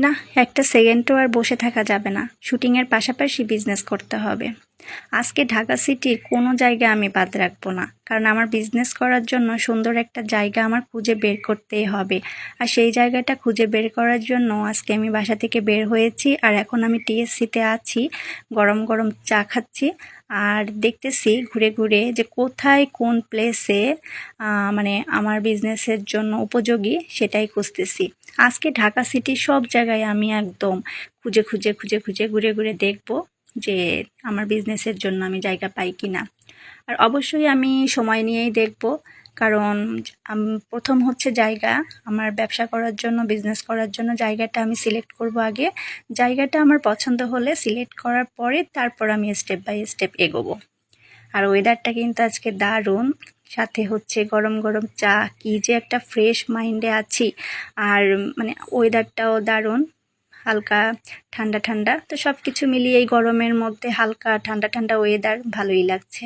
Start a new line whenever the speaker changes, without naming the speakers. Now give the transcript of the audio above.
না, একটা সেকেন্ডও আর বসে থাকা যাবে না। শুটিংয়ের পাশাপাশি বিজনেস করতে হবে। আজকে ঢাকা সিটির কোনো জায়গা আমি বাদ রাখবো না, কারণ আমার বিজনেস করার জন্য সুন্দর একটা জায়গা আমার খুঁজে বের করতেই হবে। আর সেই জায়গাটা খুঁজে বের করার জন্য আজকে আমি বাসা থেকে বের হয়েছি, আর এখন আমি টিএসসিতে আছি, গরম গরম চা খাচ্ছি আর দেখতেছি ঘুরে ঘুরে যে কোথায় কোন প্লেসে মানে আমার বিজনেসের জন্য উপযোগী সেটাই খুঁজতেছি। আজকে ঢাকা সিটির সব জায়গায় আমি একদম খুঁজে খুঁজে খুঁজে খুঁজে ঘুরে ঘুরে দেখব যে আমার বিজনেসের জন্য আমি জায়গা পাই কি না। আর অবশ্যই আমি সময় নিয়েই দেখব, কারণ প্রথম হচ্ছে জায়গা। আমার ব্যবসা করার জন্য, বিজনেস করার জন্য জায়গাটা আমি সিলেক্ট করব আগে। জায়গাটা আমার পছন্দ হলে সিলেক্ট করার পরে তারপর আমি স্টেপ বাই স্টেপ এগোবো। আর ওয়েদারটা কিন্তু আজকে দারুণ, সাথে হচ্ছে গরম গরম চা, কি যে একটা ফ্রেশ মাইন্ডে আছি। আর মানে ওয়েদারটাও দারুণ, হালকা ঠান্ডা ঠান্ডা। তো সব কিছু মিলিয়ে এই গরমের মধ্যে হালকা ঠান্ডা ঠান্ডা ওয়েদার ভালোই লাগছে।